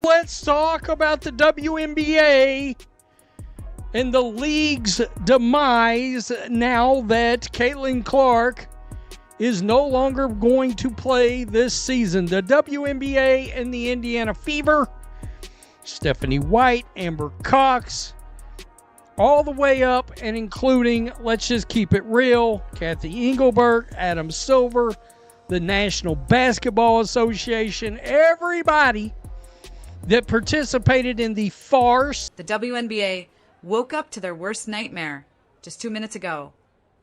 Let's talk about the WNBA and the league's demise now that Caitlin Clark is no longer going to play this season. The WNBA and the Indiana Fever, Stephanie White, Amber Cox, all the way up and including, let's just keep it real, Kathy Engelbert, Adam Silver, the National Basketball Association, everybody that participated in the farce. The WNBA woke up to their worst nightmare just 2 minutes ago.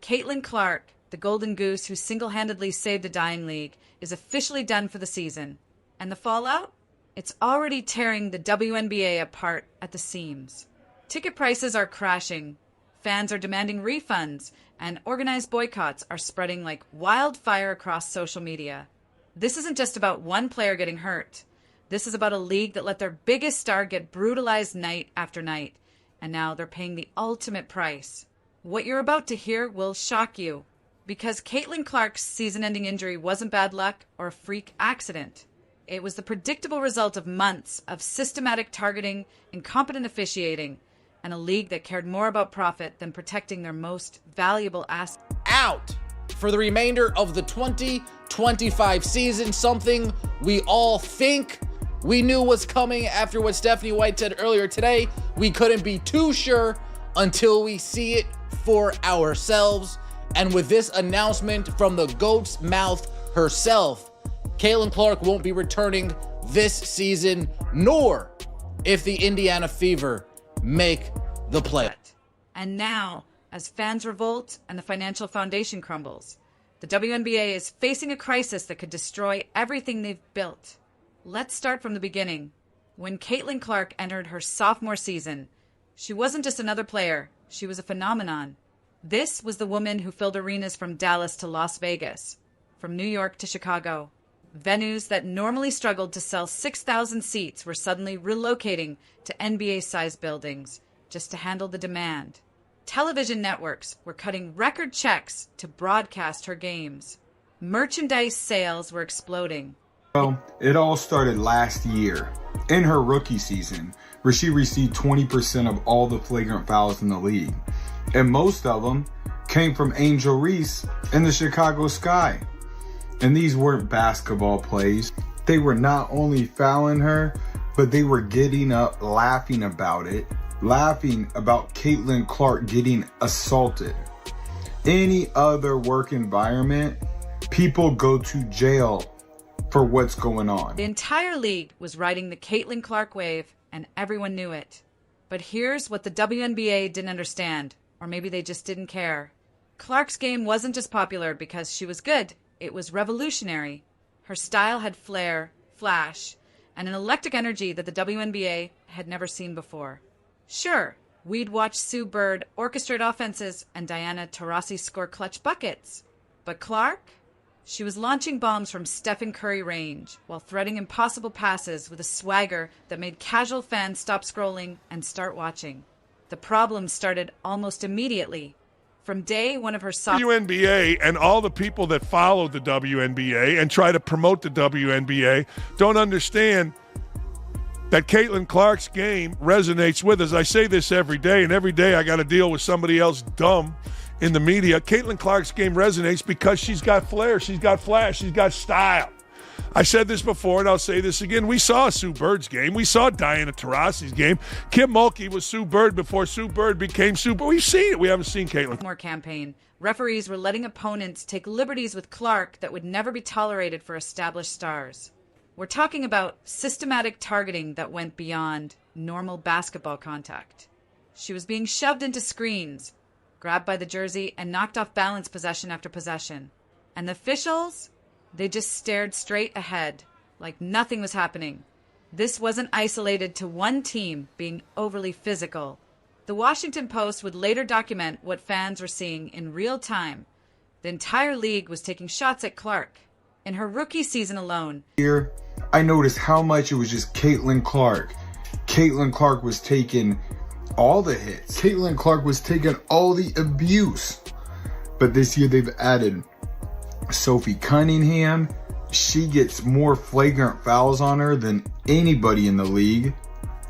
Caitlin Clark, the golden goose who single-handedly saved a dying league, is officially done for the season. And the fallout? It's already tearing the WNBA apart at the seams. Ticket prices are crashing, fans are demanding refunds, and organized boycotts are spreading like wildfire across social media. This isn't just about one player getting hurt. This is about a league that let their biggest star get brutalized night after night, and now they're paying the ultimate price. What you're about to hear will shock you, because Caitlin Clark's season-ending injury wasn't bad luck or a freak accident. It was the predictable result of months of systematic targeting, incompetent officiating, and a league that cared more about profit than protecting their most valuable asset. Out for the remainder of the 2025 season, something we all think we knew was coming after what Stephanie White said earlier today. We couldn't be too sure until we see it for ourselves. And with this announcement from the GOAT's mouth herself, Caitlin Clark won't be returning this season, nor if the Indiana Fever make the play. And now, as fans revolt and the financial foundation crumbles, the WNBA is facing a crisis that could destroy everything they've built. Let's start from the beginning. When Caitlin Clark entered her sophomore season, she wasn't just another player, she was a phenomenon. This was the woman who filled arenas from Dallas to Las Vegas, from New York to Chicago. Venues that normally struggled to sell 6,000 seats were suddenly relocating to NBA-sized buildings just to handle the demand. Television networks were cutting record checks to broadcast her games. Merchandise sales were exploding. Well, it all started last year, in her rookie season, where she received 20% of all the flagrant fouls in the league. And most of them came from Angel Reese in the Chicago Sky. And these weren't basketball plays. They were not only fouling her, but they were getting up, laughing about it, laughing about Caitlin Clark getting assaulted. Any other work environment, people go to jail for what's going on. The entire league was riding the Caitlin Clark wave, and everyone knew it. But here's what the WNBA didn't understand, or maybe they just didn't care. Clark's game wasn't just popular because she was good. It was revolutionary. Her style had flair, flash, and an electric energy that the WNBA had never seen before. Sure, we'd watch Sue Bird orchestrate offenses and Diana Taurasi score clutch buckets. But Clark? She was launching bombs from Stephen Curry range while threading impossible passes with a swagger that made casual fans stop scrolling and start watching. The problem started almost immediately. From day one of her WNBA and all the people that follow the WNBA and try to promote the WNBA don't understand that Caitlin Clark's game resonates with us. I say this every day, and every day I got to deal with somebody else dumb in the media. Caitlin Clark's game resonates because she's got flair, she's got flash, she's got style. I said this before, and I'll say this again. We saw Sue Bird's game. We saw Diana Taurasi's game. Kim Mulkey was Sue Bird before Sue Bird became Sue Bird. We've seen it. We haven't seen Caitlin. More campaign. Referees were letting opponents take liberties with Clark that would never be tolerated for established stars. We're talking about systematic targeting that went beyond normal basketball contact. She was being shoved into screens, grabbed by the jersey, and knocked off balance possession after possession. And the officials? They just stared straight ahead, like nothing was happening. This wasn't isolated to one team being overly physical. The Washington Post would later document what fans were seeing in real time. The entire league was taking shots at Clark. In her rookie season alone, Here, I noticed how much it was just Caitlin Clark. Caitlin Clark was taking all the hits. Caitlin Clark was taking all the abuse. But this year they've added Sophie Cunningham, she gets more flagrant fouls on her than anybody in the league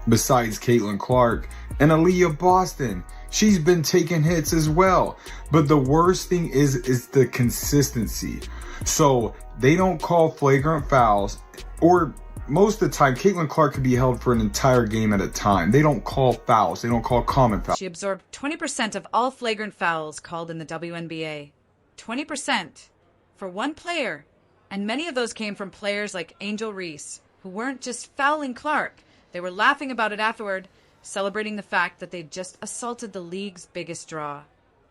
besides Caitlin Clark. And Aaliyah Boston, she's been taking hits as well. But the worst thing is the consistency. So they don't call flagrant fouls, or most of the time, Caitlin Clark could be held for an entire game at a time. They don't call fouls. They don't call common fouls. She absorbed 20% of all flagrant fouls called in the WNBA. 20% for one player. And many of those came from players like Angel Reese, who weren't just fouling Clark. They were laughing about it afterward, celebrating the fact that they'd just assaulted the league's biggest draw.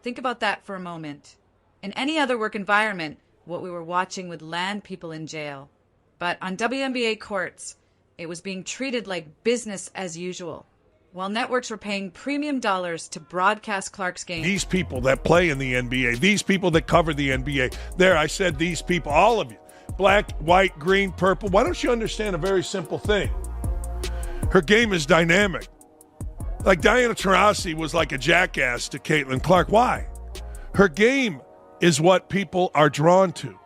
Think about that for a moment. In any other work environment, what we were watching would land people in jail. But on WNBA courts, it was being treated like business as usual. While networks were paying premium dollars to broadcast Clark's game. These people that play in the NBA, these people that cover the NBA, there, I said these people, all of you, black, white, green, purple. Why don't you understand a very simple thing? Her game is dynamic. Like Diana Taurasi was like a jackass to Caitlin Clark. Why? Her game is what people are drawn to.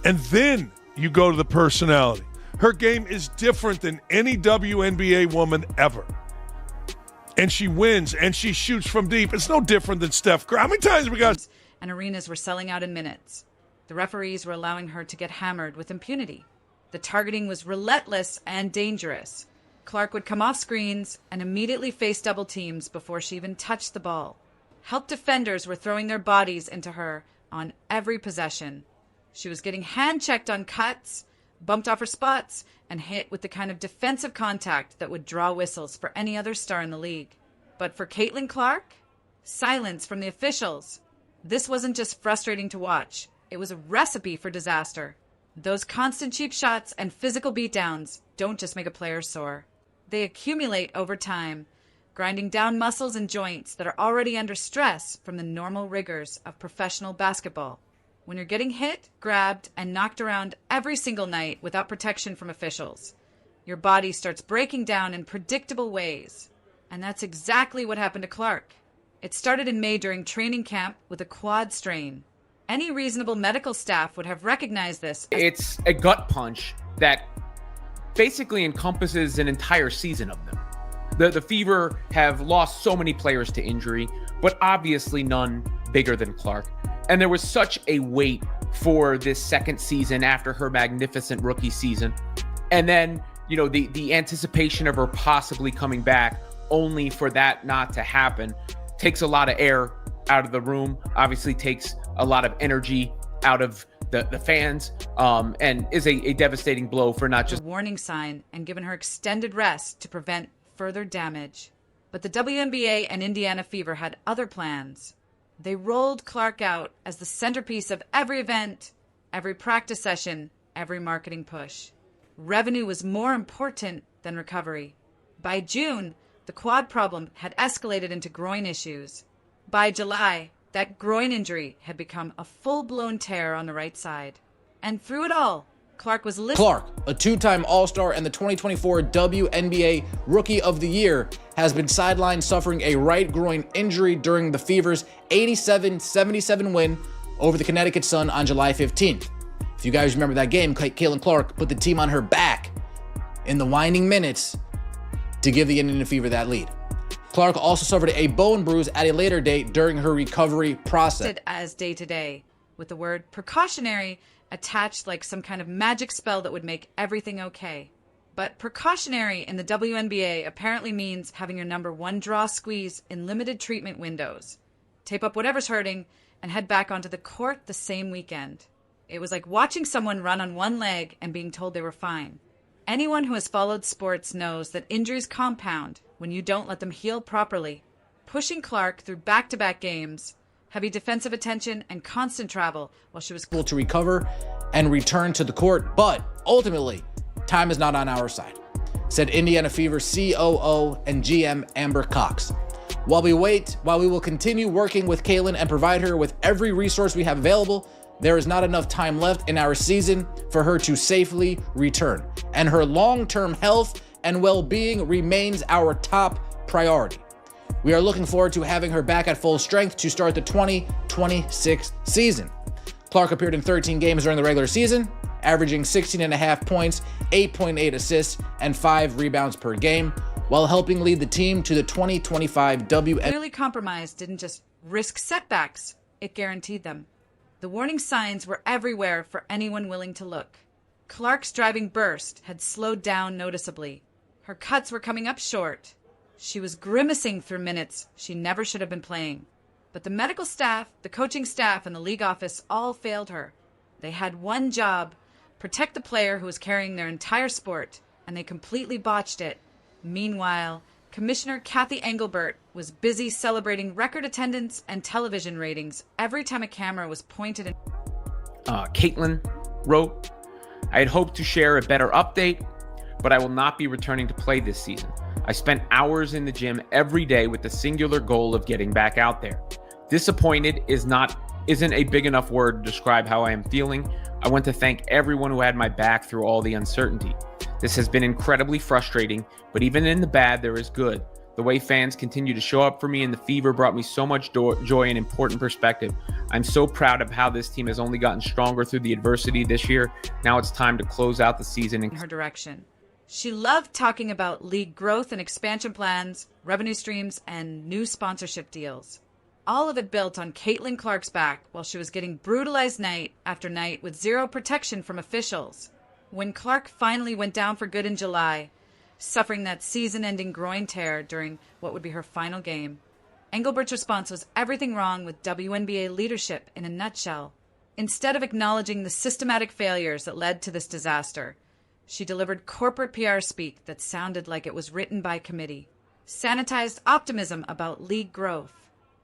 And then you go to the personality. Her game is different than any WNBA woman ever. And she wins, and she shoots from deep. It's no different than Steph Curry. How many times we got... And arenas were selling out in minutes. The referees were allowing her to get hammered with impunity. The targeting was relentless and dangerous. Clark would come off screens and immediately face double teams before she even touched the ball. Help defenders were throwing their bodies into her on every possession. She was getting hand-checked on cuts, bumped off her spots, and hit with the kind of defensive contact that would draw whistles for any other star in the league. But for Caitlin Clark, silence from the officials. This wasn't just frustrating to watch. It was a recipe for disaster. Those constant cheap shots and physical beatdowns don't just make a player sore. They accumulate over time, grinding down muscles and joints that are already under stress from the normal rigors of professional basketball. When you're getting hit, grabbed, and knocked around every single night without protection from officials, your body starts breaking down in predictable ways. And that's exactly what happened to Clark. It started in May during training camp with a quad strain. Any reasonable medical staff would have recognized this. It's a gut punch that basically encompasses an entire season of them. The Fever have lost so many players to injury, but obviously none bigger than Clark. And there was such a wait for this second season after her magnificent rookie season. And then, you know, the anticipation of her possibly coming back, only for that not to happen, takes a lot of air out of the room, obviously takes a lot of energy out of the fans, and is a devastating blow for not just a warning sign and given her extended rest to prevent further damage. But the WNBA and Indiana Fever had other plans. They rolled Clark out as the centerpiece of every event, every practice session, every marketing push. Revenue was more important than recovery. By June, the quad problem had escalated into groin issues. By July, that groin injury had become a full-blown tear on the right side. And through it all, Clark was listed. Clark, a two-time All-Star and the 2024 WNBA Rookie of the Year, has been sidelined suffering a right groin injury during the Fever's 87-77 win over the Connecticut Sun on July 15th. If you guys remember that game, Caitlin Clark put the team on her back in the winding minutes to give the Indiana Fever that lead. Clark also suffered a bone bruise at a later date during her recovery process. As day-to-day, with the word precautionary attached like some kind of magic spell that would make everything okay. But precautionary in the WNBA apparently means having your number one draw squeeze in limited treatment windows. Tape up whatever's hurting and head back onto the court the same weekend. It was like watching someone run on one leg and being told they were fine. Anyone who has followed sports knows that injuries compound when you don't let them heal properly. Pushing Clark through back-to-back games, heavy defensive attention, and constant travel while she was able to recover and return to the court, but ultimately, time is not on our side, said Indiana Fever COO and GM Amber Cox. While we wait, while we will continue working with Caitlin and provide her with every resource we have available, there is not enough time left in our season for her to safely return, and her long-term health and well-being remains our top priority. We are looking forward to having her back at full strength to start the 2026 season. Clark appeared in 13 games during the regular season averaging 16.5 points, 8.8 assists, and 5 rebounds per game, while helping lead the team to the 2025 WNBA. Clearly compromised didn't just risk setbacks, it guaranteed them. The warning signs were everywhere for anyone willing to look. Clark's driving burst had slowed down noticeably. Her cuts were coming up short. She was grimacing through minutes she never should have been playing. But the medical staff, the coaching staff, and the league office all failed her. They had one job: protect the player who was carrying their entire sport, and they completely botched it. Meanwhile, Commissioner Kathy Engelbert was busy celebrating record attendance and television ratings every time a camera was pointed in. Caitlin wrote, I had hoped to share a better update, but I will not be returning to play this season. I spent hours in the gym every day with the singular goal of getting back out there. Disappointed isn't a big enough word to describe how I am feeling. I want to thank everyone who had my back through all the uncertainty. This has been incredibly frustrating, but even in the bad, there is good. The way fans continue to show up for me in the fever brought me so much joy and important perspective. I'm so proud of how this team has only gotten stronger through the adversity this year. Now it's time to close out the season in her direction. She loved talking about league growth and expansion plans, revenue streams, and new sponsorship deals. All of it built on Caitlin Clark's back while she was getting brutalized night after night with zero protection from officials. When Clark finally went down for good in July, suffering that season-ending groin tear during what would be her final game, Engelbert's response was everything wrong with WNBA leadership in a nutshell. Instead of acknowledging the systematic failures that led to this disaster, she delivered corporate PR speak that sounded like it was written by committee, sanitized optimism about league growth,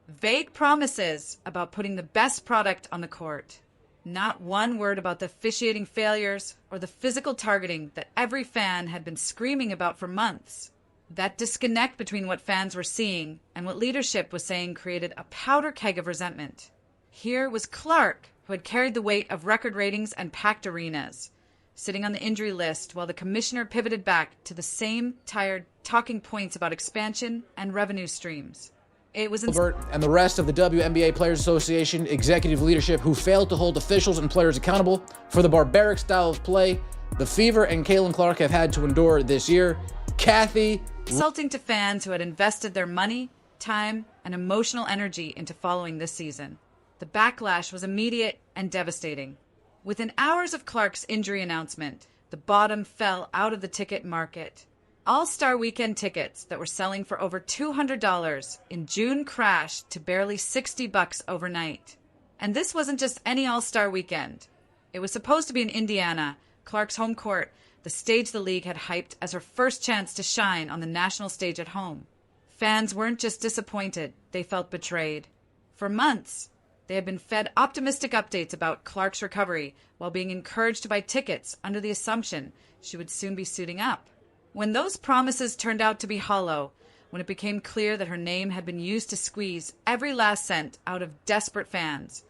vague promises about putting the best product on the court. Not one word about the officiating failures or the physical targeting that every fan had been screaming about for months. That disconnect between what fans were seeing and what leadership was saying created a powder keg of resentment. Here was Clark, who had carried the weight of record ratings and packed arenas, sitting on the injury list while the commissioner pivoted back to the same tired talking points about expansion and revenue streams. It was and the rest of the WNBA Players Association executive leadership who failed to hold officials and players accountable for the barbaric style of play the Fever and Caitlin Clark have had to endure this year. Kathy, insulting to fans who had invested their money, time, and emotional energy into following this season. The backlash was immediate and devastating. Within hours of Clark's injury announcement, the bottom fell out of the ticket market. All-Star Weekend tickets that were selling for over $200 in June crashed to barely $60 overnight. And this wasn't just any All-Star Weekend. It was supposed to be in Indiana, Clark's home court, the stage the league had hyped as her first chance to shine on the national stage at home. Fans weren't just disappointed, they felt betrayed. For months, they had been fed optimistic updates about Clark's recovery while being encouraged to buy tickets under the assumption she would soon be suiting up. When those promises turned out to be hollow, when it became clear that her name had been used to squeeze every last cent out of desperate fans,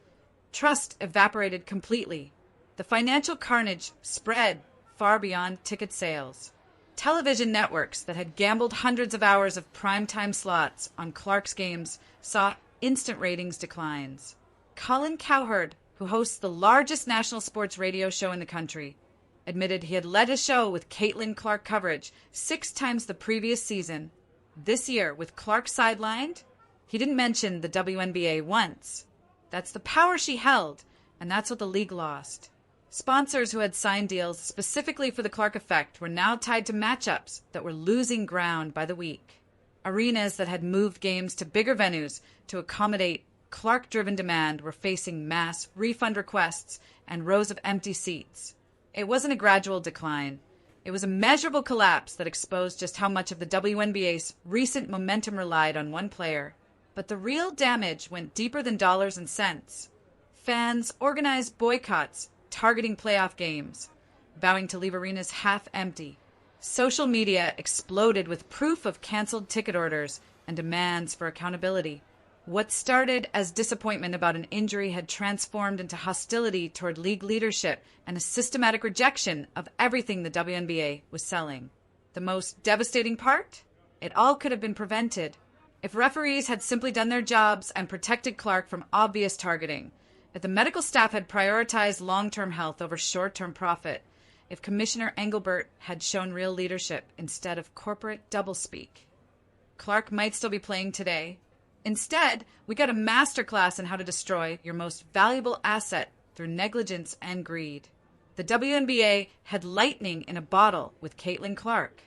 trust evaporated completely. The financial carnage spread far beyond ticket sales. Television networks that had gambled hundreds of hours of primetime slots on Clark's games saw instant ratings declines. Colin Cowherd, who hosts the largest national sports radio show in the country, admitted he had led a show with Caitlin Clark coverage 6 times the previous season. This year, with Clark sidelined, he didn't mention the WNBA once. That's the power she held, and that's what the league lost. Sponsors who had signed deals specifically for the Clark effect were now tied to matchups that were losing ground by the week. Arenas that had moved games to bigger venues to accommodate Clark-driven demand were facing mass refund requests and rows of empty seats. It wasn't a gradual decline. It was a measurable collapse that exposed just how much of the WNBA's recent momentum relied on one player. But the real damage went deeper than dollars and cents. Fans organized boycotts targeting playoff games, vowing to leave arenas half empty. Social media exploded with proof of canceled ticket orders and demands for accountability. What started as disappointment about an injury had transformed into hostility toward league leadership and a systematic rejection of everything the WNBA was selling. The most devastating part? It all could have been prevented. If referees had simply done their jobs and protected Clark from obvious targeting, If the medical staff had prioritized long-term health over short-term profit, if Commissioner Engelbert had shown real leadership instead of corporate doublespeak, Clark might still be playing today. Instead, we got a masterclass in how to destroy your most valuable asset through negligence and greed. The WNBA had lightning in a bottle with Caitlin Clark.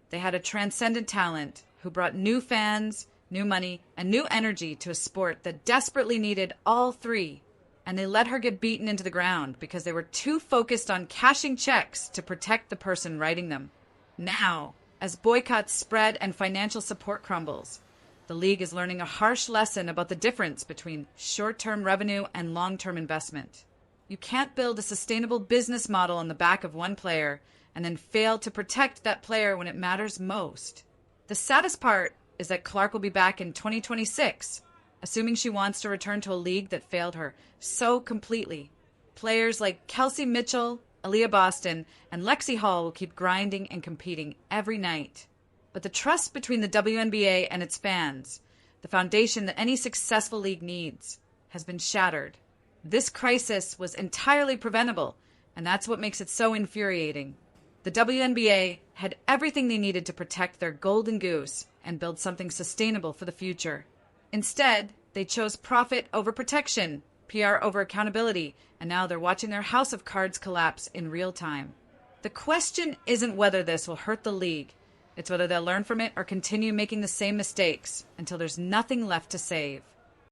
They had a transcendent talent who brought new fans, new money, and new energy to a sport that desperately needed all three. And they let her get beaten into the ground because they were too focused on cashing checks to protect the person writing them. Now, as boycotts spread and financial support crumbles, the league is learning a harsh lesson about the difference between short-term revenue and long-term investment. You can't build a sustainable business model on the back of one player and then fail to protect that player when it matters most. The saddest part is that Clark will be back in 2026, assuming she wants to return to a league that failed her so completely. Players like Kelsey Mitchell, Aaliyah Boston, and Lexi Hall will keep grinding and competing every night. But the trust between the WNBA and its fans, the foundation that any successful league needs, has been shattered. This crisis was entirely preventable, and that's what makes it so infuriating. The WNBA had everything they needed to protect their golden goose and build something sustainable for the future. Instead, they chose profit over protection, PR over accountability, and now they're watching their house of cards collapse in real time. The question isn't whether this will hurt the league. It's whether they'll learn from it or continue making the same mistakes until there's nothing left to save.